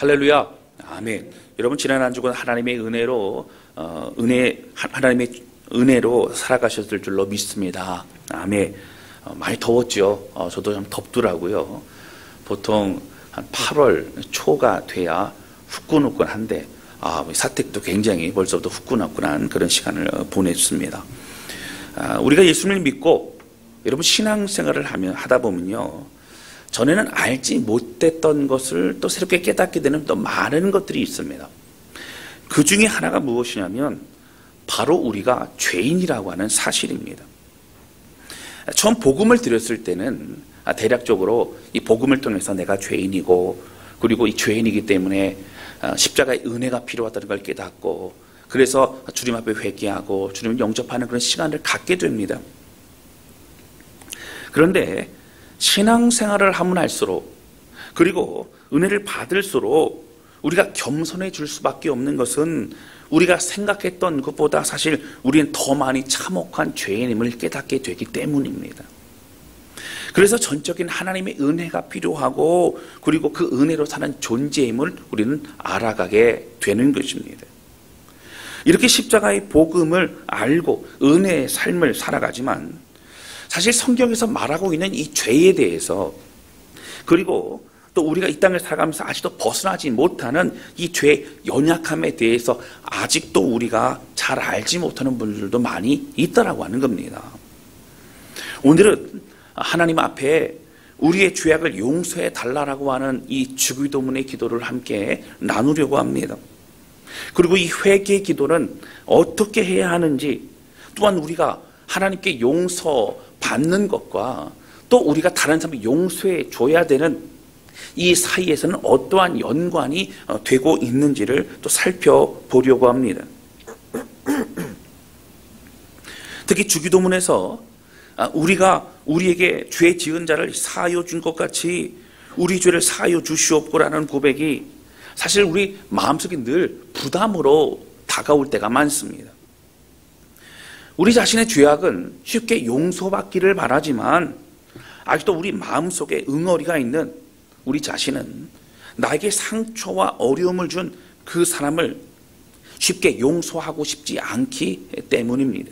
할렐루야. 아멘. 여러분, 지난 한 주간 하나님의 은혜로 하나님의 은혜로 살아가셨을 줄로 믿습니다. 아멘. 많이 더웠죠. 저도 좀 덥더라고요. 보통 한 8월 초가 돼야 후끈후끈한데 사택도 굉장히 벌써부터 후끈후끈한 그런 시간을 보냈습니다. 우리가 예수님을 믿고 여러분 신앙생활을 하다 보면요, 전에는 알지 못했던 것을 또 새롭게 깨닫게 되는 또 많은 것들이 있습니다. 그 중에 하나가 무엇이냐면 바로 우리가 죄인이라고 하는 사실입니다. 처음 복음을 들었을 때는 대략적으로 이 복음을 통해서 내가 죄인이고, 그리고 이 죄인이기 때문에 십자가의 은혜가 필요하다는 걸 깨닫고, 그래서 주님 앞에 회개하고 주님을 영접하는 그런 시간을 갖게 됩니다. 그런데 신앙생활을 하면 할수록, 그리고 은혜를 받을수록 우리가 겸손해질 수밖에 없는 것은 우리가 생각했던 것보다 사실 우리는 더 많이 참혹한 죄인임을 깨닫게 되기 때문입니다. 그래서 전적인 하나님의 은혜가 필요하고, 그리고 그 은혜로 사는 존재임을 우리는 알아가게 되는 것입니다. 이렇게 십자가의 복음을 알고 은혜의 삶을 살아가지만, 사실 성경에서 말하고 있는 이 죄에 대해서, 그리고 또 우리가 이 땅을 살아가면서 아직도 벗어나지 못하는 이 죄의 연약함에 대해서 아직도 우리가 잘 알지 못하는 분들도 많이 있다라고 하는 겁니다. 오늘은 하나님 앞에 우리의 죄악을 용서해 달라고 하는 이 주기도문의 기도를 함께 나누려고 합니다. 그리고 이 회개 기도는 어떻게 해야 하는지, 또한 우리가 하나님께 용서받는 것과 또 우리가 다른 사람을 용서해 줘야 되는 이 사이에서는 어떠한 연관이 되고 있는지를 또 살펴보려고 합니다. 특히 주기도문에서 우리가 우리에게 죄 지은 자를 사하여 준 것 같이 우리 죄를 사하여 주시옵고라는 고백이 사실 우리 마음속에 늘 부담으로 다가올 때가 많습니다. 우리 자신의 죄악은 쉽게 용서받기를 바라지만, 아직도 우리 마음속에 응어리가 있는 우리 자신은 나에게 상처와 어려움을 준 그 사람을 쉽게 용서하고 싶지 않기 때문입니다.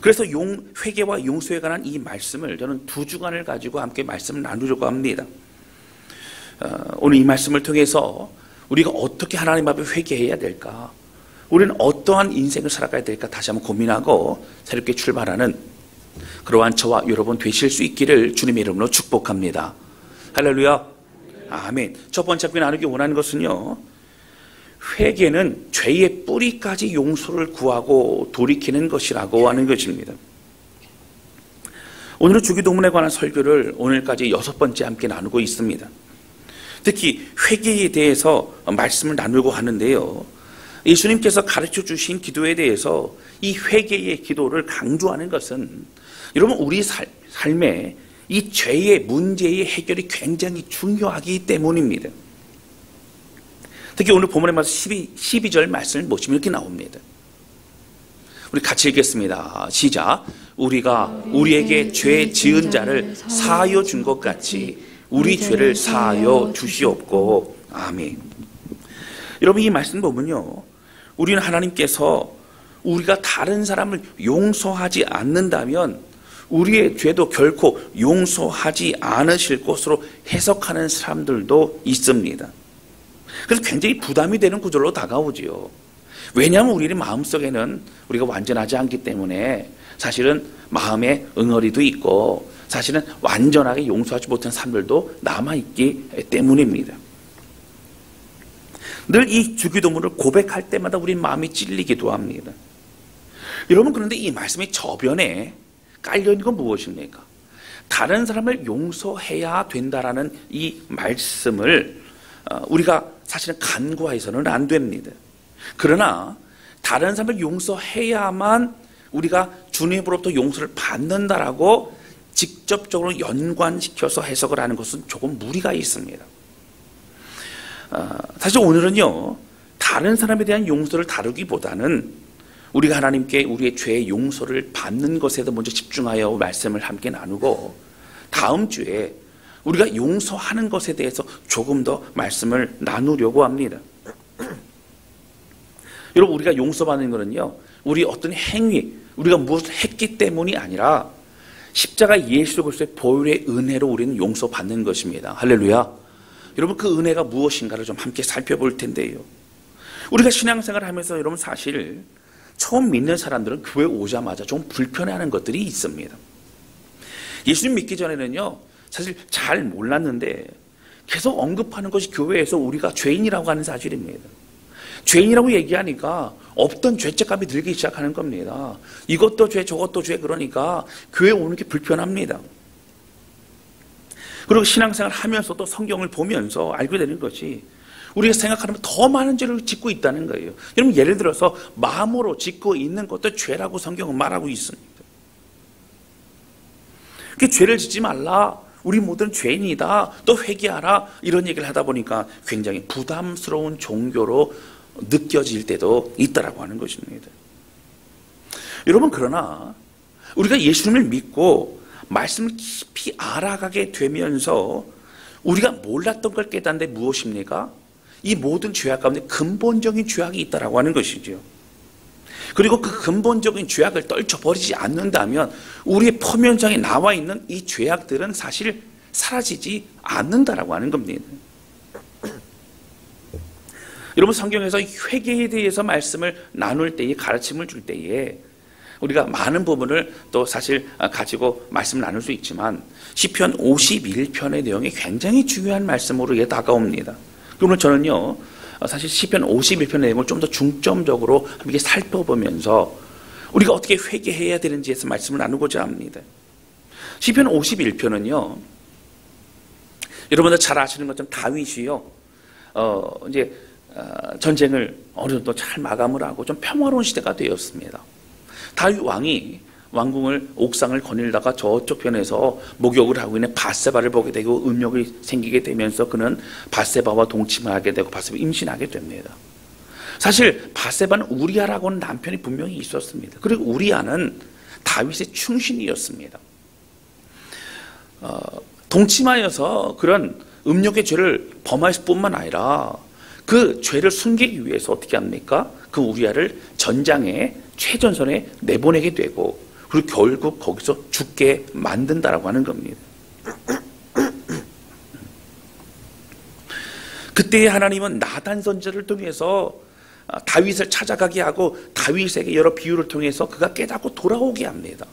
그래서 회개와 용서에 관한 이 말씀을 저는 2주간을 가지고 함께 말씀을 나누려고 합니다. 오늘 이 말씀을 통해서 우리가 어떻게 하나님 앞에 회개해야 될까, 우리는 어떠한 인생을 살아가야 될까 다시 한번 고민하고 새롭게 출발하는 그러한 저와 여러분 되실 수 있기를 주님의 이름으로 축복합니다. 할렐루야. 아멘. 첫 번째 함께 나누기 원하는 것은요, 회개는 죄의 뿌리까지 용서를 구하고 돌이키는 것이라고 하는 것입니다. 오늘은 주기도문에 관한 설교를 오늘까지 6번째 함께 나누고 있습니다. 특히 회개에 대해서 말씀을 나누고 하는데요, 예수님께서 가르쳐 주신 기도에 대해서 이 회개의 기도를 강조하는 것은 여러분 우리 삶에 이 죄의 문제의 해결이 굉장히 중요하기 때문입니다. 특히 오늘 본문에 맞서 12절 말씀을 보시면 이렇게 나옵니다. 우리 같이 읽겠습니다. 시작. 우리가 우리에게 죄 지은 자를 사하여 준 것 같이 우리 죄를 사하여 주시옵고. 아멘. 여러분 이 말씀 보면요, 우리는 하나님께서 우리가 다른 사람을 용서하지 않는다면 우리의 죄도 결코 용서하지 않으실 것으로 해석하는 사람들도 있습니다. 그래서 굉장히 부담이 되는 구절로 다가오지요. 왜냐하면 우리의 마음속에는 우리가 완전하지 않기 때문에 사실은 마음에 응어리도 있고, 사실은 완전하게 용서하지 못한 사람들도 남아있기 때문입니다. 늘 이 주기도문을 고백할 때마다 우리 마음이 찔리기도 합니다. 여러분, 그런데 이 말씀의 저변에 깔려있는 건 무엇입니까? 다른 사람을 용서해야 된다라는 이 말씀을 우리가 사실은 간과해서는 안 됩니다. 그러나 다른 사람을 용서해야만 우리가 주님으로부터 용서를 받는다라고 직접적으로 연관시켜서 해석을 하는 것은 조금 무리가 있습니다. 사실 오늘은요, 다른 사람에 대한 용서를 다루기보다는 우리가 하나님께 우리의 죄의 용서를 받는 것에 더 먼저 집중하여 말씀을 함께 나누고, 다음 주에 우리가 용서하는 것에 대해서 조금 더 말씀을 나누려고 합니다. 여러분, 우리가 용서받는 것은요, 우리 어떤 행위, 우리가 무엇을 했기 때문이 아니라 십자가 예수 그리스도의 보혈의 은혜로 우리는 용서받는 것입니다. 할렐루야. 여러분, 그 은혜가 무엇인가를 좀 함께 살펴볼 텐데요. 우리가 신앙생활을 하면서 여러분 사실 처음 믿는 사람들은 교회 오자마자 좀 불편해하는 것들이 있습니다. 예수님 믿기 전에는요, 사실 잘 몰랐는데 계속 언급하는 것이 교회에서 우리가 죄인이라고 하는 사실입니다. 죄인이라고 얘기하니까 없던 죄책감이 들기 시작하는 겁니다. 이것도 죄, 저것도 죄, 그러니까 교회 오는 게 불편합니다. 그리고 신앙생활 하면서도 성경을 보면서 알게 되는 것이 우리가 생각하는 더 많은 죄를 짓고 있다는 거예요. 여러분, 예를 들어서 마음으로 짓고 있는 것도 죄라고 성경은 말하고 있습니다. 그 죄를 짓지 말라, 우리 모두는 죄인이다, 또 회개하라, 이런 얘기를 하다 보니까 굉장히 부담스러운 종교로 느껴질 때도 있다라고 하는 것입니다. 여러분, 그러나 우리가 예수님을 믿고 말씀을 깊이 알아가게 되면서 우리가 몰랐던 걸 깨닫는데 무엇입니까? 이 모든 죄악 가운데 근본적인 죄악이 있다라고 하는 것이죠. 그리고 그 근본적인 죄악을 떨쳐버리지 않는다면 우리의 표면상에 나와 있는 이 죄악들은 사실 사라지지 않는다라고 하는 겁니다. 여러분, 성경에서 회개에 대해서 말씀을 나눌 때에, 가르침을 줄 때에 우리가 많은 부분을 또 사실 가지고 말씀을 나눌 수 있지만 시편 51편의 내용이 굉장히 중요한 말씀으로 다가옵니다. 그러면 저는요, 사실 시편 51편 내용을 좀 더 중점적으로 함께 살펴보면서 우리가 어떻게 회개해야 되는지에서 말씀을 나누고자 합니다. 시편 51편은요, 여러분들 잘 아시는 것처럼 다윗이요, 이제 전쟁을 어느 정도 잘 마감을 하고 좀 평화로운 시대가 되었습니다. 다윗 왕이 왕궁을 옥상을 거닐다가 저쪽 편에서 목욕을 하고 있는 밧세바를 보게 되고 음욕이 생기게 되면서 그는 밧세바와 동침을 하게 되고 밧세바 임신하게 됩니다. 사실 밧세바는 우리아라고 하는 남편이 분명히 있었습니다. 그리고 우리아는 다윗의 충신이었습니다. 동침하여서 그런 음욕의 죄를 범할 뿐만 아니라 그 죄를 숨기기 위해서 어떻게 합니까? 그 우리아를 전장에 최전선에 내보내게 되고 그리고 결국 거기서 죽게 만든다라고 하는 겁니다. 그때 하나님은 나단 선지자를 통해서 다윗을 찾아가게 하고 다윗에게 여러 비유를 통해서 그가 깨닫고 돌아오게 합니다.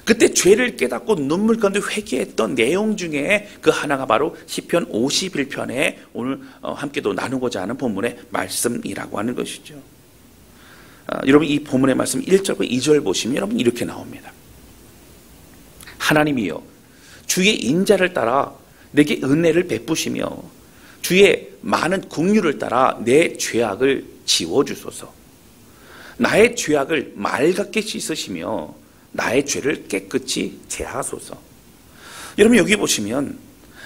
그때 죄를 깨닫고 눈물 가운데 회개했던 내용 중에 그 하나가 바로 시편 51편에 오늘 함께도 나누고자 하는 본문의 말씀이라고 하는 것이죠. 여러분, 이 본문의 말씀 1절과 2절 보시면 여러분 이렇게 나옵니다. 하나님이여, 주의 인자를 따라 내게 은혜를 베푸시며 주의 많은 긍휼을 따라 내 죄악을 지워주소서. 나의 죄악을 맑게 씻으시며 나의 죄를 깨끗이 제하소서. 여러분, 여기 보시면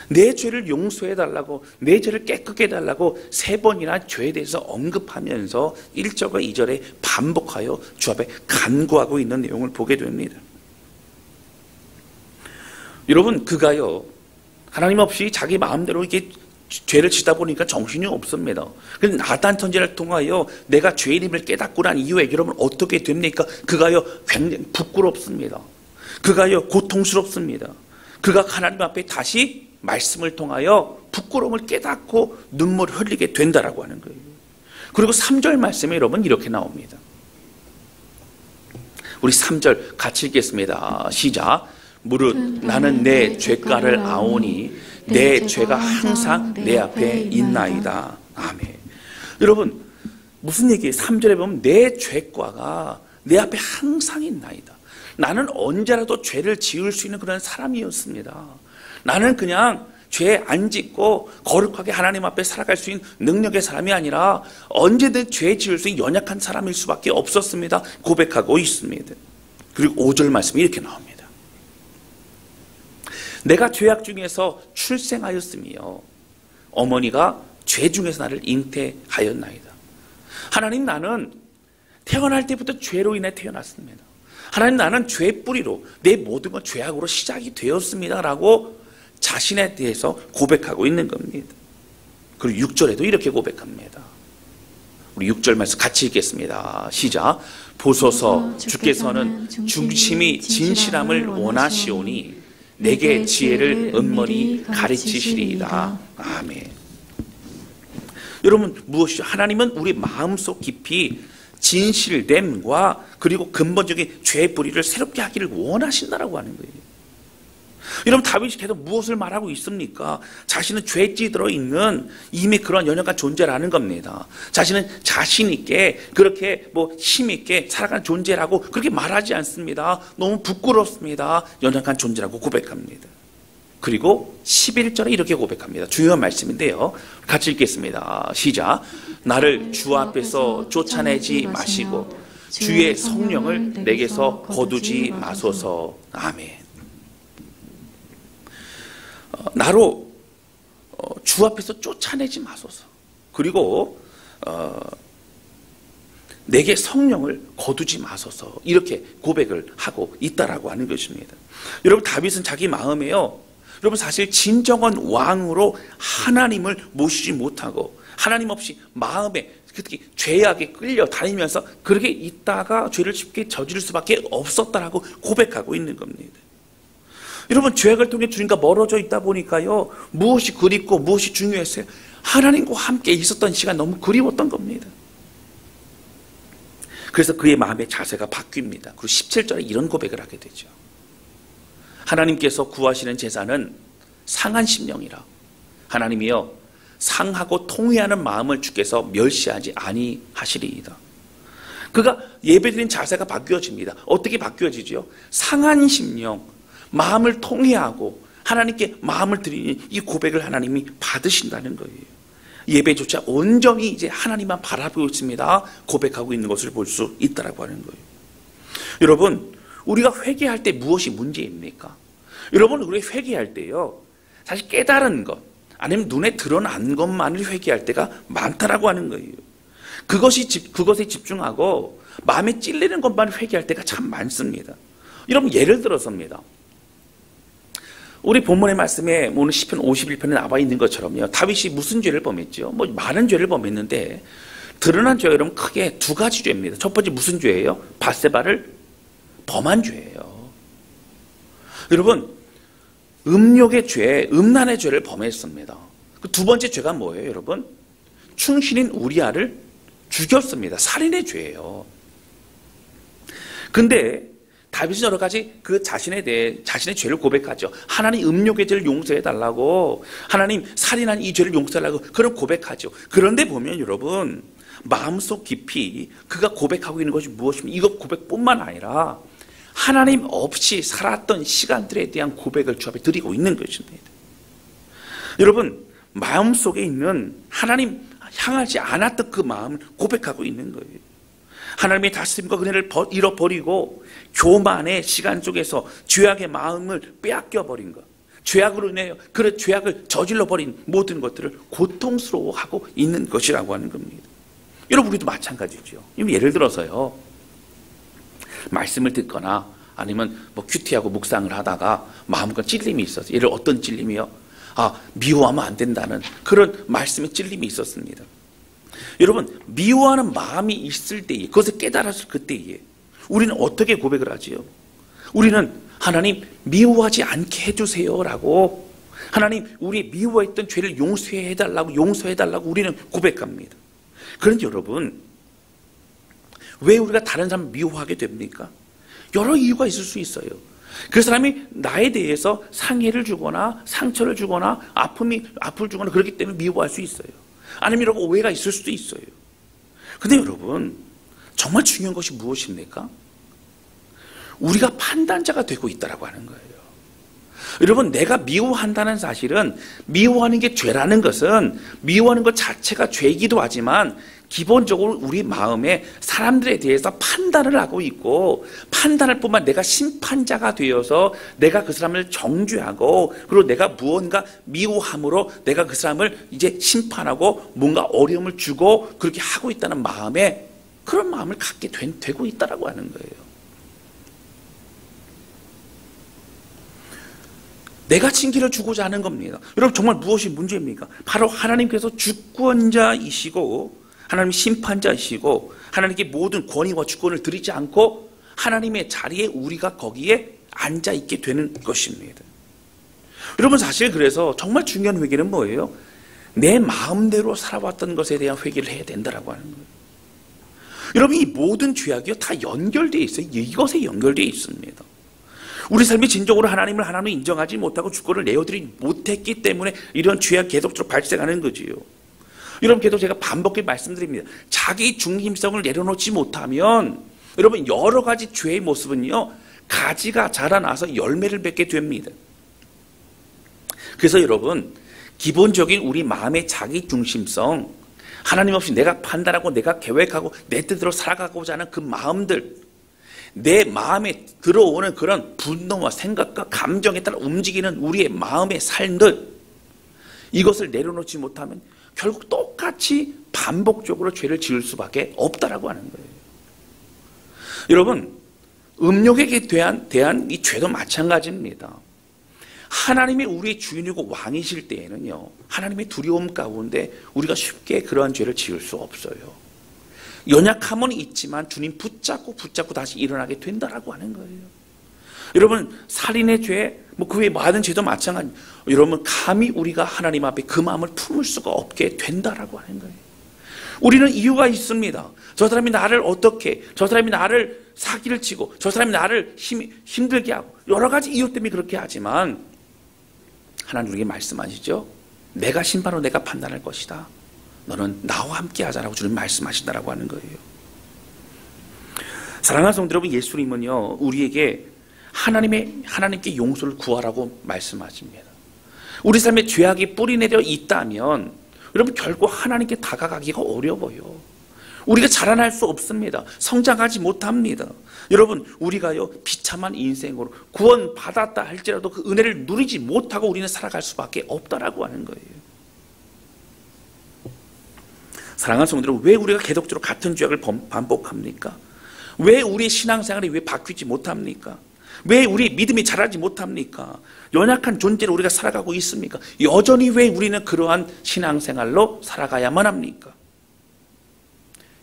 내 죄를 용서해달라고, 내 죄를 깨끗게 해달라고 3번이나 죄에 대해서 언급하면서 1절과 2절에 반복하여 주 앞에 간구하고 있는 내용을 보게 됩니다. 여러분, 그가요, 하나님 없이 자기 마음대로 이렇게 죄를 짓다 보니까 정신이 없습니다. 그래서 나단 선지자를 통하여 내가 죄인임을 깨닫고 난 이후에 여러분 어떻게 됩니까? 그가요, 굉장히 부끄럽습니다. 그가요, 고통스럽습니다. 그가 하나님 앞에 다시 말씀을 통하여 부끄러움을 깨닫고 눈물을 흘리게 된다라고 하는 거예요. 그리고 3절 말씀에 여러분 이렇게 나옵니다. 우리 3절 같이 읽겠습니다. 시작. 무릇 나는 내 죄가를 아오니 내 죄가 항상 내 앞에 있나이다. 아멘. 여러분, 무슨 얘기예요? 3절에 보면 내 죄과가 내 앞에 항상 있나이다. 나는 언제라도 죄를 지을 수 있는 그런 사람이었습니다. 나는 그냥 죄 안 짓고 거룩하게 하나님 앞에 살아갈 수 있는 능력의 사람이 아니라 언제든 죄 지을 수 있는 연약한 사람일 수밖에 없었습니다. 고백하고 있습니다. 그리고 5절 말씀이 이렇게 나옵니다. 내가 죄악 중에서 출생하였으며 어머니가 죄 중에서 나를 잉태하였나이다. 하나님, 나는 태어날 때부터 죄로 인해 태어났습니다. 하나님, 나는 죄 뿌리로 내 모든 건 죄악으로 시작이 되었습니다 라고 자신에 대해서 고백하고 있는 겁니다. 그리고 6절에도 이렇게 고백합니다. 우리 6절 말씀 같이 읽겠습니다. 시작. 보소서 주께서는 중심이 진실함을 원하시오니 내게 지혜를 은밀히 가르치시리이다. 아멘. 여러분, 무엇이죠? 하나님은 우리 마음속 깊이 진실됨과 그리고 근본적인 죄의 뿌리를 새롭게 하기를 원하신다라고 하는 거예요. 여러분, 다윗이 계속 무엇을 말하고 있습니까? 자신은 죄에 찌들어 있는 이미 그런 연약한 존재라는 겁니다. 자신은 자신 있게 그렇게 힘 있게 살아가는 존재라고 그렇게 말하지 않습니다. 너무 부끄럽습니다. 연약한 존재라고 고백합니다. 그리고 11절에 이렇게 고백합니다. 중요한 말씀인데요. 같이 읽겠습니다. 시작. 나를 주 앞에서 쫓아내지 마시고 주의 성령을 내게서 거두지 마소서. 아멘. 나로 주 앞에서 쫓아내지 마소서. 그리고 내게 성령을 거두지 마소서. 이렇게 고백을 하고 있다라고 하는 것입니다. 여러분, 다윗은 자기 마음에요, 여러분, 사실 진정한 왕으로 하나님을 모시지 못하고 하나님 없이 마음에 특히 죄악에 끌려 다니면서 그렇게 있다가 죄를 쉽게 저지를 수밖에 없었다라고 고백하고 있는 겁니다. 여러분, 죄악을 통해 주님과 멀어져 있다 보니까요, 무엇이 그립고 무엇이 중요했어요? 하나님과 함께 있었던 시간 너무 그리웠던 겁니다. 그래서 그의 마음의 자세가 바뀝니다. 그리고 17절에 이런 고백을 하게 되죠. 하나님께서 구하시는 제사는 상한 심령이라. 하나님이여, 상하고 통회하는 마음을 주께서 멸시하지 아니하시리이다. 그가 예배드린 자세가 바뀌어집니다. 어떻게 바뀌어지죠? 상한 심령, 마음을 통회하고 하나님께 마음을 드리는 이 고백을 하나님이 받으신다는 거예요. 예배조차 온전히 이제 하나님만 바라보고 있습니다. 고백하고 있는 것을 볼 수 있다라고 하는 거예요. 여러분, 우리가 회개할 때 무엇이 문제입니까? 여러분, 우리 회개할 때요, 사실 깨달은 것 아니면 눈에 드러난 것만을 회개할 때가 많다라고 하는 거예요. 그것에 집중하고 마음에 찔리는 것만 회개할 때가 참 많습니다. 여러분, 예를 들어서입니다. 우리 본문의 말씀에 오늘 시편 51편에 나와 있는 것처럼요, 다윗이 무슨 죄를 범했죠? 많은 죄를 범했는데 드러난 죄가 여러분 크게 두 가지 죄입니다. 첫 번째 무슨 죄예요? 밧세바를 범한 죄예요. 여러분, 음욕의 죄, 음란의 죄를 범했습니다. 그 두 번째 죄가 뭐예요, 여러분? 충신인 우리아를 죽였습니다. 살인의 죄예요. 근데 다윗은 여러 가지 그 자신에 대해 자신의 죄를 고백하죠. 하나님, 음욕의 죄를 용서해달라고, 하나님, 살인한 이 죄를 용서해달라고 그런 고백하죠. 그런데 보면 여러분, 마음속 깊이 그가 고백하고 있는 것이 무엇입니까? 이것 고백뿐만 아니라 하나님 없이 살았던 시간들에 대한 고백을 주 앞에 드리고 있는 것입니다. 여러분, 마음속에 있는 하나님 향하지 않았던 그 마음을 고백하고 있는 거예요. 하나님의 다스림과 은혜를 잃어버리고 교만의 시간 속에서 죄악의 마음을 빼앗겨버린 것, 죄악으로 인해 그런 죄악을 저질러버린 모든 것들을 고통스러워하고 있는 것이라고 하는 겁니다. 여러분, 우리도 마찬가지죠. 예를 들어서요, 말씀을 듣거나 아니면 큐티하고 묵상을 하다가 마음과 찔림이 있었어요. 예를 어떤 찔림이요? 미워하면 안 된다는 그런 말씀의 찔림이 있었습니다. 여러분, 미워하는 마음이 있을 때에, 그것을 깨달았을 그때에 우리는 어떻게 고백을 하지요? 우리는 하나님, 미워하지 않게 해주세요라고, 하나님, 우리 미워했던 죄를 용서해달라고 우리는 고백합니다. 그런데 여러분, 왜 우리가 다른 사람을 미워하게 됩니까? 여러 이유가 있을 수 있어요. 그 사람이 나에 대해서 상해를 주거나 상처를 주거나 아픔을 주거나 그렇기 때문에 미워할 수 있어요. 아니면 여러분, 오해가 있을 수도 있어요. 근데 여러분, 정말 중요한 것이 무엇입니까? 우리가 판단자가 되고 있다고 하는 거예요. 여러분, 내가 미워한다는 사실은, 미워하는 게 죄라는 것은 미워하는 것 자체가 죄이기도 하지만 기본적으로 우리 마음에 사람들에 대해서 판단을 하고 있고, 판단할 뿐만 내가 심판자가 되어서 내가 그 사람을 정죄하고, 그리고 내가 무언가 미워함으로 내가 그 사람을 이제 심판하고 뭔가 어려움을 주고 그렇게 하고 있다는 마음에, 그런 마음을 갖게 되고 있다고 하는 거예요. 내가 징계를 주고자 하는 겁니다. 여러분 정말 무엇이 문제입니까? 바로 하나님께서 주권자이시고 하나님 심판자이시고 하나님께 모든 권위와 주권을 드리지 않고 하나님의 자리에 우리가 거기에 앉아있게 되는 것입니다. 여러분 사실 그래서 정말 중요한 회개는 뭐예요? 내 마음대로 살아왔던 것에 대한 회개를 해야 된다라고 하는 거예요. 여러분 이 모든 죄악이요 다 연결되어 있어요. 이것에 연결되어 있습니다. 우리 삶이 진정으로 하나님을 하나님을 인정하지 못하고 주권을 내어드리지 못했기 때문에 이런 죄악 계속적으로 발생하는 거지요. 여러분 계속 제가 반복해 말씀드립니다. 자기 중심성을 내려놓지 못하면 여러분 여러 가지 죄의 모습은요 가지가 자라나서 열매를 맺게 됩니다. 그래서 여러분 기본적인 우리 마음의 자기 중심성, 하나님 없이 내가 판단하고 내가 계획하고 내 뜻대로 살아가고자 하는 그 마음들, 내 마음에 들어오는 그런 분노와 생각과 감정에 따라 움직이는 우리의 마음의 삶들, 이것을 내려놓지 못하면 결국 똑같이 반복적으로 죄를 지을 수밖에 없다라고 하는 거예요. 여러분 음욕에 대한 이 죄도 마찬가지입니다. 하나님이 우리의 주인이고 왕이실 때에는요 하나님의 두려움 가운데 우리가 쉽게 그러한 죄를 지을 수 없어요. 연약함은 있지만 주님 붙잡고 다시 일어나게 된다라고 하는 거예요. 여러분 살인의 죄, 그 외에 많은 죄도 마찬가지입니다. 여러분 감히 우리가 하나님 앞에 그 마음을 품을 수가 없게 된다라고 하는 거예요. 우리는 이유가 있습니다. 저 사람이 나를 어떻게, 저 사람이 나를 사기를 치고, 저 사람이 나를 힘들게 하고 여러 가지 이유 때문에 그렇게 하지만 하나님 우리에게 말씀하시죠. 내가 심판으로 내가 판단할 것이다. 너는 나와 함께 하자라고 주님 말씀하신다라고 하는 거예요. 사랑하는 성도 여러분, 예수님은요 우리에게 하나님께 용서를 구하라고 말씀하십니다. 우리 삶에 죄악이 뿌리내려 있다면 여러분 결코 하나님께 다가가기가 어려워요. 우리가 자라날 수 없습니다. 성장하지 못합니다. 여러분 우리가요 비참한 인생으로 구원받았다 할지라도 그 은혜를 누리지 못하고 우리는 살아갈 수밖에 없다라고 하는 거예요. 사랑하는 성도들, 왜 우리가 계속적으로 같은 죄악을 반복합니까? 왜 우리의 신앙생활이 왜 바뀌지 못합니까? 왜 우리 믿음이 자라지 못합니까? 연약한 존재로 우리가 살아가고 있습니까? 여전히 왜 우리는 그러한 신앙생활로 살아가야만 합니까?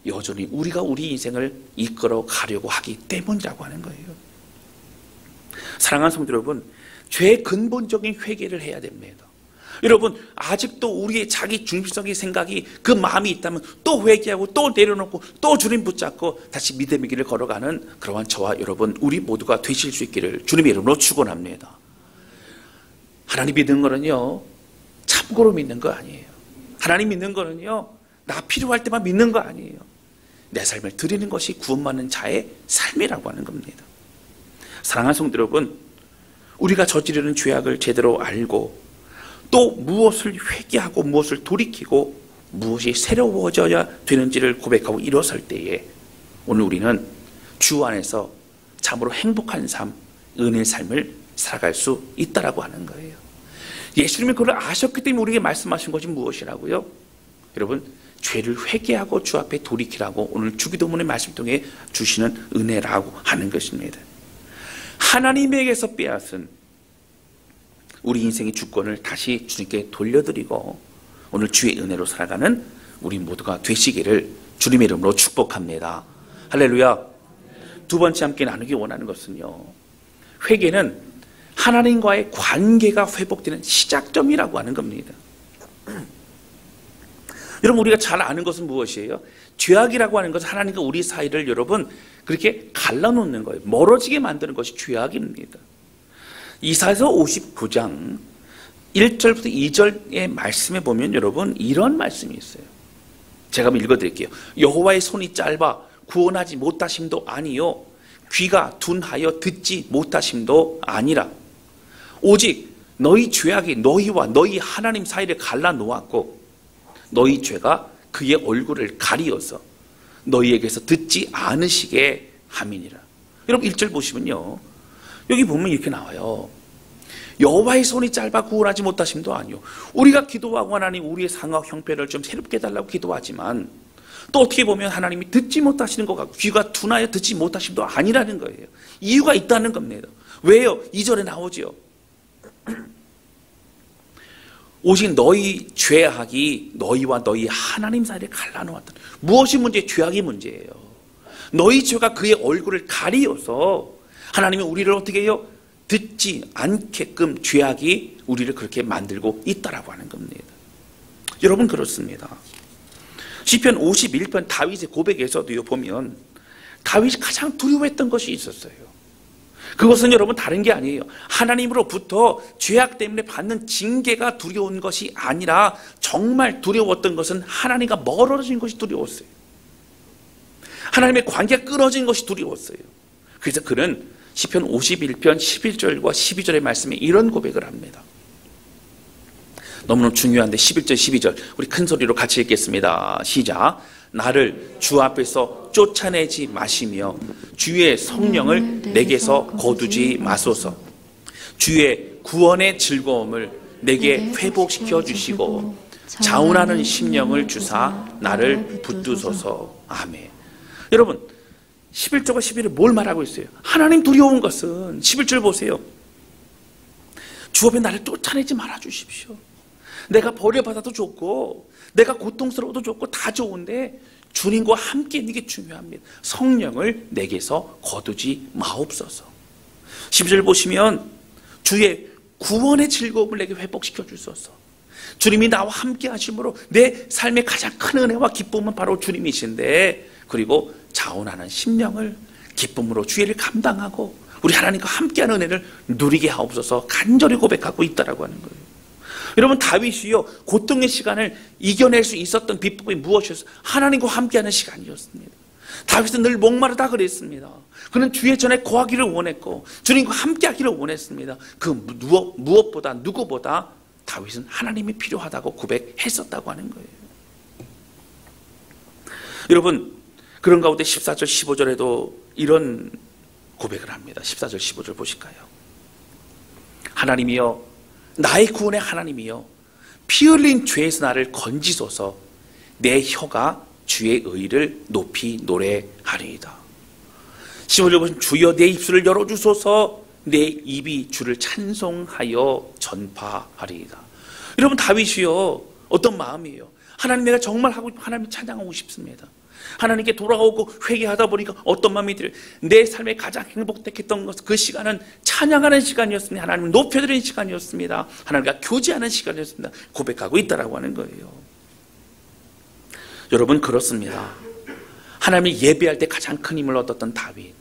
여전히 우리가 우리 인생을 이끌어 가려고 하기 때문이라고 하는 거예요. 사랑하는 성도 여러분, 죄의 근본적인 회개를 해야 됩니다. 여러분 아직도 우리의 자기 중심적인 생각이 그 마음이 있다면 또 회개하고 또 내려놓고 또 주님 붙잡고 다시 믿음의 길을 걸어가는 그러한 저와 여러분 우리 모두가 되실 수 있기를 주님의 이름으로 축원합니다. 하나님 믿는 거는요 참고로 믿는 거 아니에요. 하나님 믿는 거는요 나 필요할 때만 믿는 거 아니에요. 내 삶을 드리는 것이 구원받는 자의 삶이라고 하는 겁니다. 사랑하는 성도 여러분, 우리가 저지르는 죄악을 제대로 알고 또 무엇을 회개하고 무엇을 돌이키고 무엇이 새로워져야 되는지를 고백하고 일어설 때에 오늘 우리는 주 안에서 참으로 행복한 삶, 은혜의 삶을 살아갈 수 있다라고 하는 거예요. 예수님이 그걸 아셨기 때문에 우리에게 말씀하신 것이 무엇이라고요? 여러분 죄를 회개하고 주 앞에 돌이키라고 오늘 주기도문의 말씀 통해 주시는 은혜라고 하는 것입니다. 하나님에게서 빼앗은 우리 인생의 주권을 다시 주님께 돌려드리고 오늘 주의 은혜로 살아가는 우리 모두가 되시기를 주님의 이름으로 축복합니다. 할렐루야. 두 번째 함께 나누기 원하는 것은요, 회개는 하나님과의 관계가 회복되는 시작점이라고 하는 겁니다. 여러분 우리가 잘 아는 것은 무엇이에요? 죄악이라고 하는 것은 하나님과 우리 사이를 여러분 그렇게 갈라놓는 거예요. 멀어지게 만드는 것이 죄악입니다. 이사야서 59장 1절부터 2절의 말씀에 보면 여러분 이런 말씀이 있어요. 제가 한번 읽어드릴게요. 여호와의 손이 짧아 구원하지 못하심도 아니요 귀가 둔하여 듣지 못하심도 아니라 오직 너희 죄악이 너희와 너희 하나님 사이를 갈라놓았고 너희 죄가 그의 얼굴을 가리어서 너희에게서 듣지 않으시게 함이니라. 여러분 1절 보시면요 여기 보면 이렇게 나와요. 여호와의 손이 짧아 구원하지 못하심도 아니요. 우리가 기도하고 하나님 우리의 상황 형편을 좀 새롭게 해달라고 기도하지만 또 어떻게 보면 하나님이 듣지 못하시는 것 같고 귀가 둔하여 듣지 못하심도 아니라는 거예요. 이유가 있다는 겁니다. 왜요? 2절에 나오죠. 오직 너희 죄악이 너희와 너희 하나님 사이를 갈라놓았다. 무엇이 문제? 죄악이 문제예요. 너희 죄가 그의 얼굴을 가리어서 하나님이 우리를 어떻게 해요? 듣지 않게끔 죄악이 우리를 그렇게 만들고 있다라고 하는 겁니다. 여러분, 그렇습니다. 시편 51편 다윗의 고백에서도요, 보면 다윗이 가장 두려워했던 것이 있었어요. 그것은 여러분 다른 게 아니에요. 하나님으로부터 죄악 때문에 받는 징계가 두려운 것이 아니라 정말 두려웠던 것은 하나님과 멀어진 것이 두려웠어요. 하나님의 관계가 끊어진 것이 두려웠어요. 그래서 그는 시편 51편 11절과 12절의 말씀에 이런 고백을 합니다. 너무너무 중요한데 11절 12절 우리 큰 소리로 같이 읽겠습니다. 시작. 나를 주 앞에서 쫓아내지 마시며 주의 성령을 내게서 거두지 마소서. 주의 구원의 즐거움을 내게 회복시켜 주시고 자운하는 심령을 주사 나를 붙드소서. 아멘. 여러분, 11절과 12절에 뭘 말하고 있어요? 하나님 두려운 것은 11절 보세요. 주 앞에 나를 쫓아내지 말아 주십시오. 내가 버려받아도 좋고 내가 고통스러워도 좋고 다 좋은데 주님과 함께 있는 게 중요합니다. 성령을 내게서 거두지 마옵소서. 12절 보시면 주의 구원의 즐거움을 내게 회복시켜 주소서. 주님이 나와 함께 하심으로 내 삶의 가장 큰 은혜와 기쁨은 바로 주님이신데, 그리고 자원하는 심령을 기쁨으로 주의를 감당하고 우리 하나님과 함께하는 은혜를 누리게 하옵소서 간절히 고백하고 있다라고 하는 거예요. 여러분, 다윗이요 고통의 시간을 이겨낼 수 있었던 비법이 무엇이었어요? 하나님과 함께하는 시간이었습니다. 다윗은 늘 목마르다 그랬습니다. 그는 주의 전에 거하기를 원했고 주님과 함께하기를 원했습니다. 그 무엇보다 누구보다 다윗은 하나님이 필요하다고 고백했었다고 하는 거예요. 여러분, 그런 가운데 14절 15절에도 이런 고백을 합니다. 14절 15절 보실까요? 하나님이여, 나의 구원의 하나님이여, 피 흘린 죄에서 나를 건지소서. 내 혀가 주의 의를 높이 노래하리이다. 15절 보시면 주여 내 입술을 열어주소서. 내 입이 주를 찬송하여 전파하리이다. 여러분, 다윗이요 어떤 마음이에요? 하나님, 내가 정말 하나님 찬양하고 싶습니다. 하나님께 돌아오고 회개하다 보니까 어떤 마음이 들어요? 내 삶에 가장 행복했던 것, 그 시간은 찬양하는 시간이었습니다. 하나님을 높여드리는 시간이었습니다. 하나님과 교제하는 시간이었습니다. 고백하고 있다라고 하는 거예요. 여러분, 그렇습니다. 하나님을 예배할 때 가장 큰 힘을 얻었던 다윗,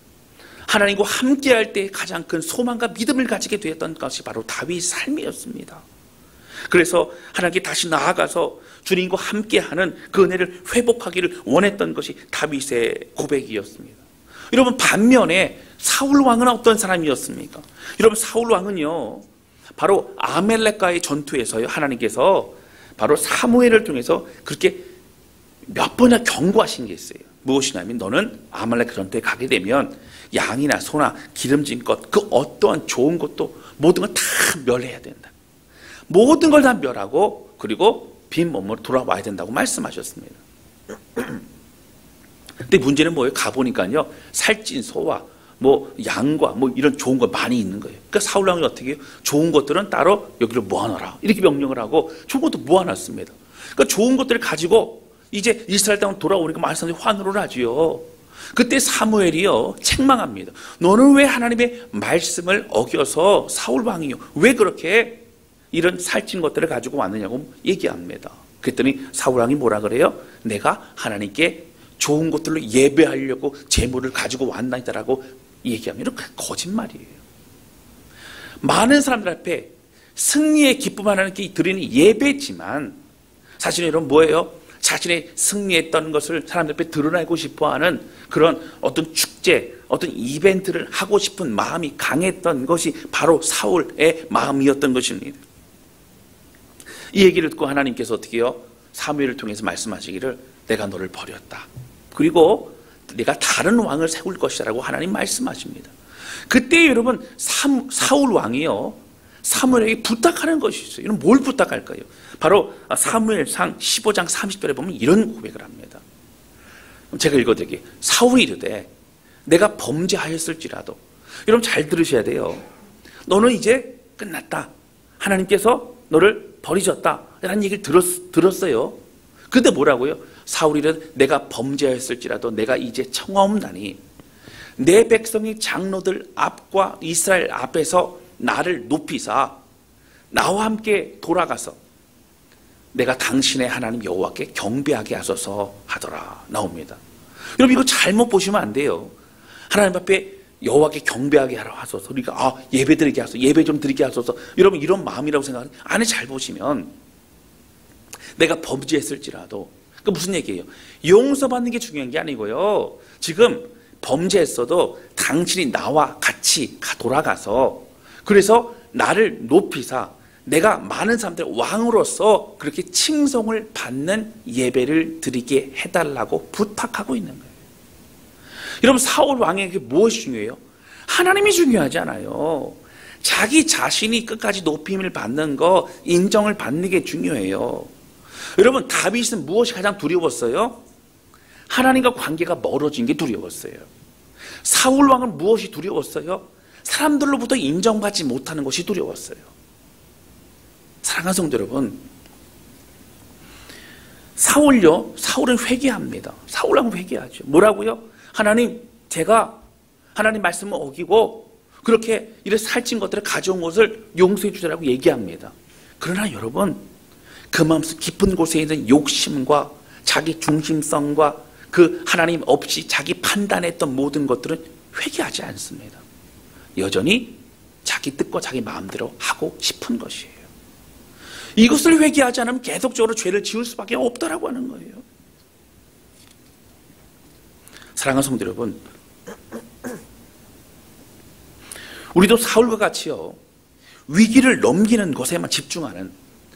하나님과 함께할 때 가장 큰 소망과 믿음을 가지게 되었던 것이 바로 다윗의 삶이었습니다. 그래서 하나님께 다시 나아가서 주님과 함께하는 그 은혜를 회복하기를 원했던 것이 다윗의 고백이었습니다. 여러분, 반면에 사울 왕은 어떤 사람이었습니까? 여러분, 사울 왕은요 바로 아멜렉과의 전투에서요 하나님께서 바로 사무엘을 통해서 그렇게 몇 번이나 경고하신 게 있어요. 무엇이냐면, 너는 아말렉 전투에 가게 되면 양이나 소나 기름진 것, 그 어떠한 좋은 것도 모든 걸 다 멸해야 된다. 모든 걸 다 멸하고 그리고 빈 몸으로 돌아와야 된다고 말씀하셨습니다. 근데 문제는 뭐예요? 가보니까요 살찐 소와 뭐 양과 뭐 이런 좋은 거 많이 있는 거예요. 그러니까 사울 왕이 어떻게 해요? 좋은 것들은 따로 여기를 모아놔라 이렇게 명령을 하고 좋은 것도 모아놨습니다. 그러니까 좋은 것들을 가지고 이제 이스라엘 땅으로 돌아오니까 많은 사람들이 환호를 하지요. 그때 사무엘이요 책망합니다. 너는 왜 하나님의 말씀을 어겨서 사울 왕이요 왜 그렇게 이런 살찐 것들을 가지고 왔느냐고 얘기합니다. 그랬더니 사울 왕이 뭐라 그래요? 내가 하나님께 좋은 것들로 예배하려고 제물을 가지고 왔나이다라고 얘기합니다. 이렇게 거짓말이에요. 많은 사람들 앞에 승리의 기쁨 하나님께 드리는 예배지만 사실은 여러분 뭐예요? 자신의 승리했던 것을 사람들 앞에 드러내고 싶어하는 그런 어떤 축제, 어떤 이벤트를 하고 싶은 마음이 강했던 것이 바로 사울의 마음이었던 것입니다. 이 얘기를 듣고 하나님께서 어떻게 해요? 사무엘을 통해서 말씀하시기를 내가 너를 버렸다. 그리고 내가 다른 왕을 세울 것이라고 하나님 말씀하십니다. 그때 여러분 사울 왕이요 사무엘에게 부탁하는 것이 있어요. 이런 뭘 부탁할까요? 바로 사무엘상 15장 30절에 보면 이런 고백을 합니다. 제가 읽어드릴게요. 사울이 이르되 내가 범죄하였을지라도, 여러분 잘 들으셔야 돼요. 너는 이제 끝났다. 하나님께서 너를 버리셨다 라는 얘기를 들었어요. 근데 뭐라고요? 사울이는 내가 범죄했을지라도 내가 이제 청하옵나니 내 백성이 장로들 앞과 이스라엘 앞에서 나를 높이사 나와 함께 돌아가서 내가 당신의 하나님 여호와께 경배하게 하소서 하더라 나옵니다. 여러분 이거 잘못 보시면 안 돼요. 하나님 앞에 여호와께 경배하게 하라 하소서, 그러니까 예배 드리게 하소서, 예배 좀 드리게 하소서, 여러분 이런 마음이라고 생각하는 안에 잘 보시면 내가 범죄했을지라도 그 무슨 얘기예요? 용서받는 게 중요한 게 아니고요. 지금 범죄했어도 당신이 나와 같이 돌아가서 그래서 나를 높이사 내가 많은 사람들의 왕으로서 그렇게 칭송을 받는 예배를 드리게 해달라고 부탁하고 있는 거예요. 여러분 사울 왕에게 무엇이 중요해요? 하나님이 중요하지 않아요. 자기 자신이 끝까지 높임을 받는 거, 인정을 받는 게 중요해요. 여러분 다윗은 무엇이 가장 두려웠어요? 하나님과 관계가 멀어진 게 두려웠어요. 사울 왕은 무엇이 두려웠어요? 사람들로부터 인정받지 못하는 것이 두려웠어요. 사랑하는 성도 여러분, 사울은 회개합니다. 사울 왕은 회개하죠. 뭐라고요? 하나님, 제가 하나님 말씀을 어기고 그렇게 이래 살찐 것들을 가져온 것을 용서해 주시라고 얘기합니다. 그러나 여러분, 그 마음속 깊은 곳에 있는 욕심과 자기 중심성과 그 하나님 없이 자기 판단했던 모든 것들은 회개하지 않습니다. 여전히 자기 뜻과 자기 마음대로 하고 싶은 것이에요. 이것을 회개하지 않으면 계속적으로 죄를 지을 수밖에 없다라고 하는 거예요. 사랑하는 성도 여러분, 우리도 사울과 같이요 위기를 넘기는 것에만 집중하는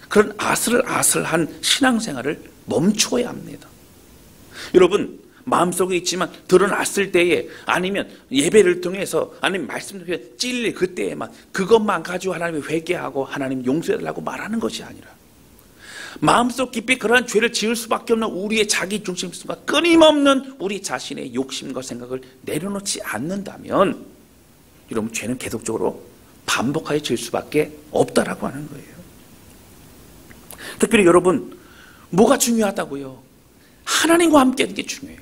그런 아슬아슬한 신앙생활을 멈추어야 합니다. 여러분 마음속에 있지만 드러났을 때에 아니면 예배를 통해서 아니면 말씀을 통해서 찔릴 그때에만 그것만 가지고 하나님을 회개하고 하나님 용서해달라고 말하는 것이 아니라 마음속 깊이 그러한 죄를 지을 수밖에 없는 우리의 자기 중심성과 끊임없는 우리 자신의 욕심과 생각을 내려놓지 않는다면 여러분 죄는 계속적으로 반복하여 질 수밖에 없다라고 하는 거예요. 특별히 여러분 뭐가 중요하다고요? 하나님과 함께하는 게 중요해요.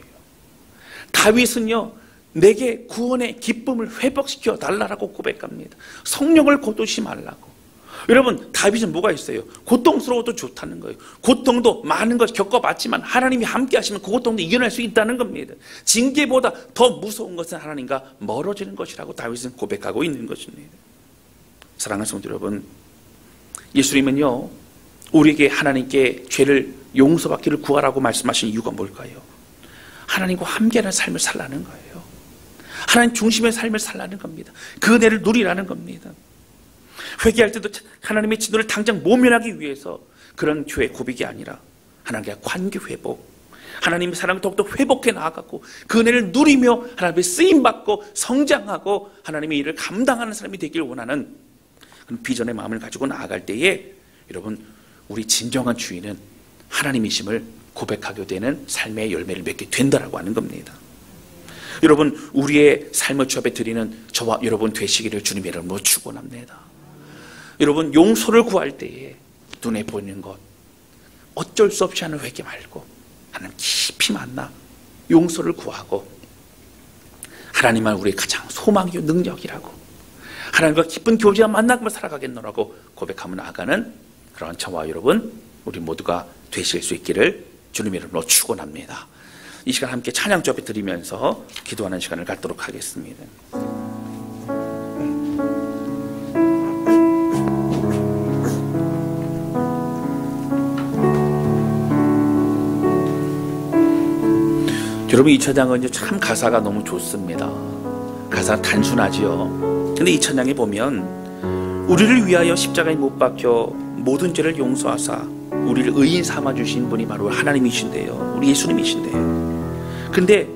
다윗은요 내게 구원의 기쁨을 회복시켜 달라고 고백합니다. 성령을 거두지 말라고. 여러분 다윗은 뭐가 있어요? 고통스러워도 좋다는 거예요. 고통도 많은 것 겪어봤지만 하나님이 함께 하시면 그 고통도 이겨낼 수 있다는 겁니다. 징계보다 더 무서운 것은 하나님과 멀어지는 것이라고 다윗은 고백하고 있는 것입니다. 사랑하는 성도 여러분, 예수님은요 우리에게 하나님께 죄를 용서받기를 구하라고 말씀하신 이유가 뭘까요? 하나님과 함께하는 삶을 살라는 거예요. 하나님 중심의 삶을 살라는 겁니다. 그 은혜를 누리라는 겁니다. 회개할 때도 하나님의 진노를 당장 모면하기 위해서 그런 죄의 고백이 아니라 하나님과 관계 회복, 하나님의 사랑을 더욱더 회복해 나아가고 그 은혜를 누리며 하나님의 쓰임받고 성장하고 하나님의 일을 감당하는 사람이 되길 원하는 그런 비전의 마음을 가지고 나아갈 때에 여러분 우리 진정한 주인은 하나님이심을 고백하게 되는 삶의 열매를 맺게 된다라고 하는 겁니다. 여러분 우리의 삶을 주 앞에 드리는 저와 여러분 되시기를 주님의 이름으로 축원합니다. 여러분 용서를 구할 때에 눈에 보이는 것 어쩔 수 없이 하는 회개 말고 하나님 깊이 만나 용서를 구하고 하나님만 우리의 가장 소망이요 능력이라고 하나님과 깊은 교제와 만남을 살아가겠노라고 고백하며 나아가는 그런 저와 여러분 우리 모두가 되실 수 있기를 주님의 이름으로 축원합니다. 이 시간 함께 찬양 주 앞에 드리면서 기도하는 시간을 갖도록 하겠습니다. 여러분 이 찬양은 참 가사가 너무 좋습니다. 가사가 단순하지요. 근데 이 찬양에 보면 우리를 위하여 십자가에 못 박혀 모든 죄를 용서하사 우리를 의인 삼아주신 분이 바로 하나님이신데요. 우리 예수님이신데요. 근데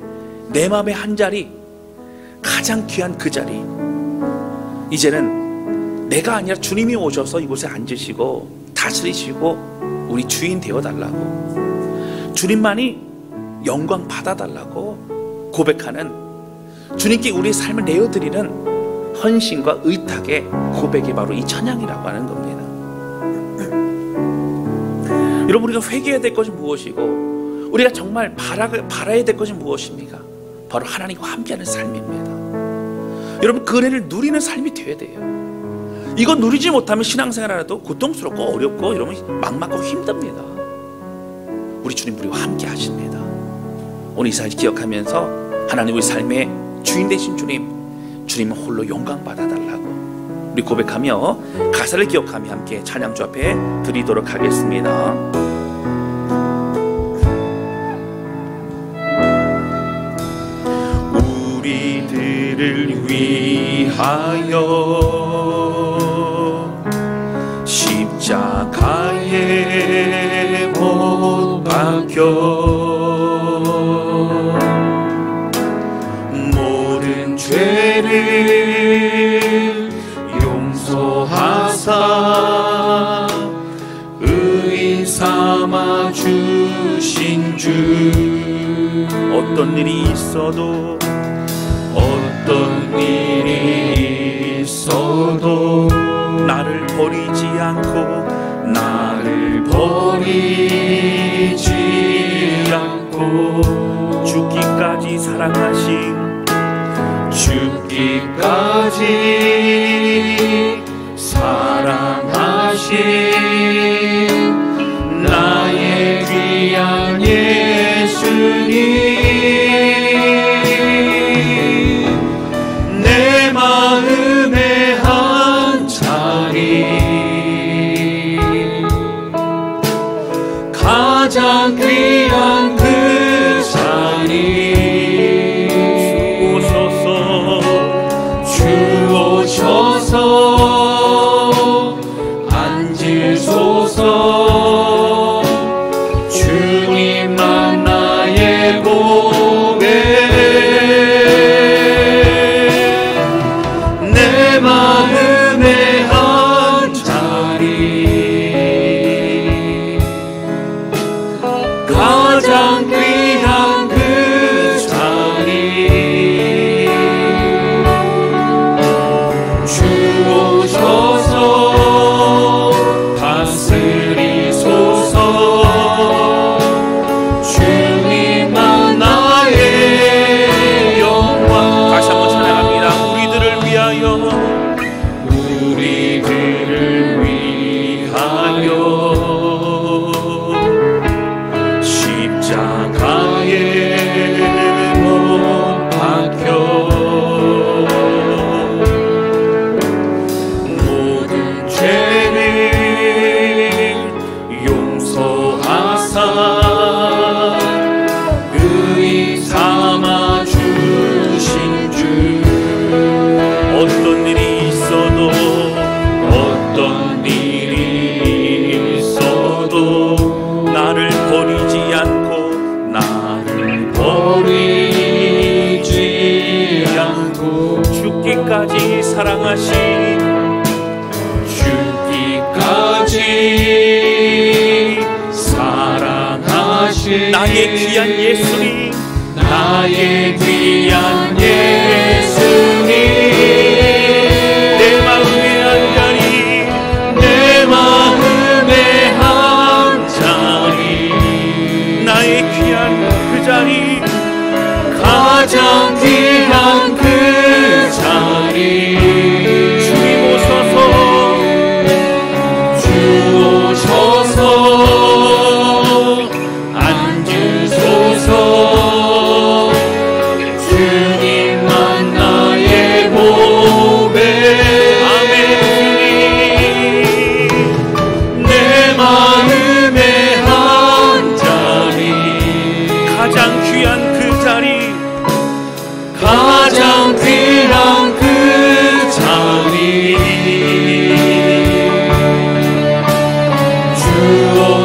내 마음의 한 자리 가장 귀한 그 자리 이제는 내가 아니라 주님이 오셔서 이곳에 앉으시고 다스리시고 우리 주인 되어달라고 주님만이 영광 받아달라고 고백하는 주님께 우리의 삶을 내어드리는 헌신과 의탁의 고백이 바로 이 찬양이라고 하는 겁니다. 여러분, 우리가 회개해야 될 것이 무엇이고 우리가 정말 바라야 될 것이 무엇입니까? 바로 하나님과 함께하는 삶입니다. 여러분, 그 은혜를 누리는 삶이 되어야 돼요. 이거 누리지 못하면 신앙생활하라도 고통스럽고 어렵고 여러분 막막하고 힘듭니다. 우리 주님 우리와 함께 하십니다. 오늘 이 사실 기억하면서 하나님 우리 삶의 주인 되신 주님은 홀로 영광 받아달라고 우리 고백하며 가사를 기억하며 함께 찬양주 앞에 드리도록 하겠습니다. 우리들을 위하여 십자가에 못 박혀 모든 죄를 용서하사 의인 삼아 주신 주 어떤 일이 있어도 나를 버리지 않고 죽기까지 사랑하신 나의 귀한 예수님, 내 마음의 한 자리 가장 귀한 그 자리 주오셔서 앉으소서. 주님만 나의 고백, 내 마음의 한 자리 가장 귀한 그 자리 주오셔서 다스리소서. 주님만 나의 영광. 다시 한번 찬양합니다. 우리들을 위하여 십자가에 못 박혀 모든 죄를 용서하사 의인 삼아 주신 주. 어떤 일이 있어도 나를 버리지 않고 죽기까지 사랑하신 나의 귀한 예수님, 나의 귀한 예수님, 내 마음의 한 자리, 내 마음의 한 자리, 나의 귀한 그 자리, 가장 귀한 그 자리 주님 오셔서 앉으소서. 주님만 나의 고백, 아멘. 주님 내 마음의 한 자리 가장 귀한 그 자리, 가장 귀한 그 자리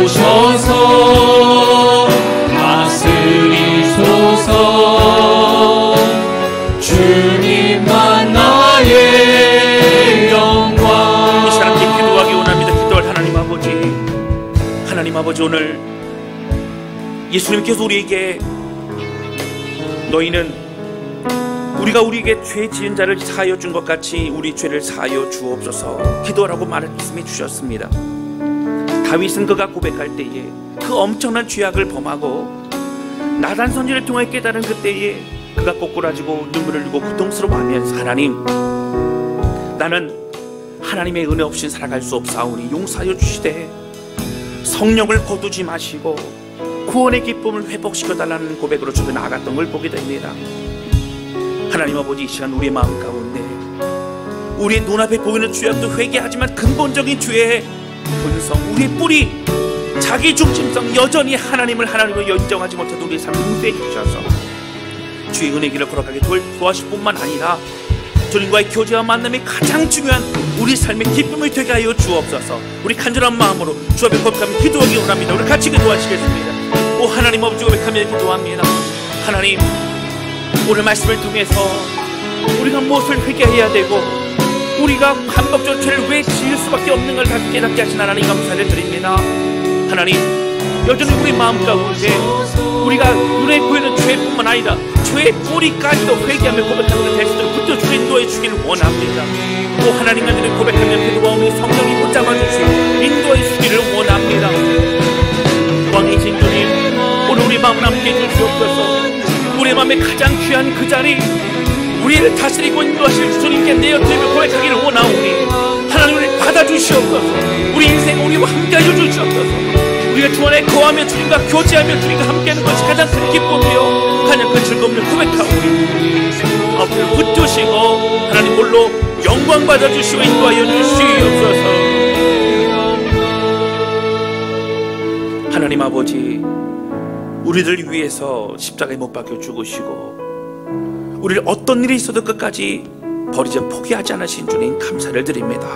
주오셔서 다스리소서. 주님만 나의 영광. 이 시간 기도하기 원합니다. 기도할 하나님 아버지, 오늘 예수님께서 우리에게 너희는 우리가 우리에게 죄 지은 자를 사하여 준 것 같이 우리 죄를 사하여 주옵소서 기도하라고 말씀해 주셨습니다. 다윗은 그가 고백할 때에 그 엄청난 죄악을 범하고 나단 선지를 통해 깨달은 그때에 그가 꼬꾸라지고 눈물을 흘리고 고통스러워하면서 하나님, 나는 하나님의 은혜 없이 살아갈 수 없사오니 용서하여 주시되 성령을 거두지 마시고 구원의 기쁨을 회복시켜달라는 고백으로 주변에 나아갔던 걸 보게 됩니다. 하나님 아버지, 이 시간 우리의 마음 가운데 우리의 눈앞에 보이는 죄악도 회개하지만 근본적인 죄의 본성, 우리의 뿌리, 자기 중심성, 여전히 하나님을 하나님으로 인정하지 못해도 우리의 삶을 용서해 주셔서 주의 은혜 길을 걸어가게 도와주실 뿐만 아니라 주님과의 교제와 만남이 가장 중요한 우리 삶의 기쁨이 되게 하여 주옵소서. 우리 간절한 마음으로 주 앞에 고백하며 기도하기 원합니다. 우리 같이 기도하시겠습니다. 오 하나님 아버지, 고백하며 기도합니다. 하나님, 오늘 말씀을 통해서 우리가 무엇을 회개해야 되고 우리가 반복적으로 죄를 왜 지을 수밖에 없는 걸 다시 깨닫게 하신 하나님 감사를 드립니다. 하나님, 여전히 우리 마음 가운데 우리가 눈에 보이는 죄뿐만 아니라 죄의 뿌리까지도 회개하며 고백하는 대수들을 붙여주고 인도해 주기를 원합니다. 또 하나님 안에는 고백하며 기도하오니 성령이 붙잡아 주시고 인도해 주기를 원합니다. 왕이신 주님, 오늘 우리 마음을 함께 해주시옵소서. 우리 마음에 가장 귀한 그 자리, 우리를 다스리고 인도하실 주님께 내어드리며 고백하기를 원하오니 하나님, 우리를 받아주시옵소서. 우리 인생 우리와 함께하여 주시옵소서. 우리가 주 안에 거하며 주님과 교제하며 주님과 함께하는 것이 가장 큰 기쁨이요 가장 큰 즐거움을 고백하오니 앞으로 붙드시고 하나님 홀로 영광 받아주시고 인도하여 주시옵소서. 하나님 아버지, 우리들 위해서 십자가에 못 박혀 죽으시고 우리를 어떤 일이 있어도 끝까지 버리지 포기하지 않으신 주님 감사를 드립니다.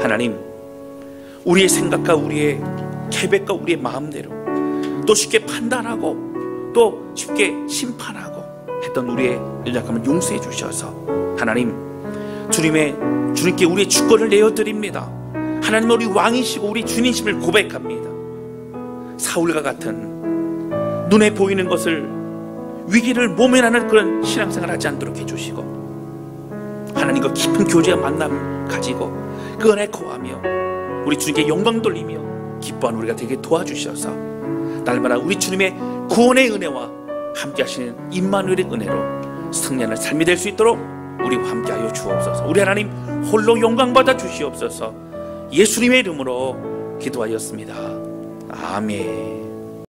하나님, 우리의 생각과 우리의 계획과 우리의 마음대로 또 쉽게 판단하고 또 쉽게 심판하고 했던 우리의 연약함을 용서해 주셔서 하나님, 주님께 우리의 주권을 내어드립니다. 하나님, 우리 왕이시고 우리 주님심을 고백합니다. 사울과 같은 눈에 보이는 것을 위기를 모면하는 그런 신앙생활 하지 않도록 해주시고 하나님과 깊은 교제와 만남 가지고 그 안에 거하며 우리 주님께 영광 돌리며 기뻐하는 우리가 되게 도와주셔서 날마다 우리 주님의 구원의 은혜와 함께 하시는 임마누엘의 은혜로 승리하는 삶이 될 수 있도록 우리와 함께하여 주옵소서. 우리 하나님 홀로 영광 받아 주시옵소서. 예수님의 이름으로 기도하였습니다. 아멘.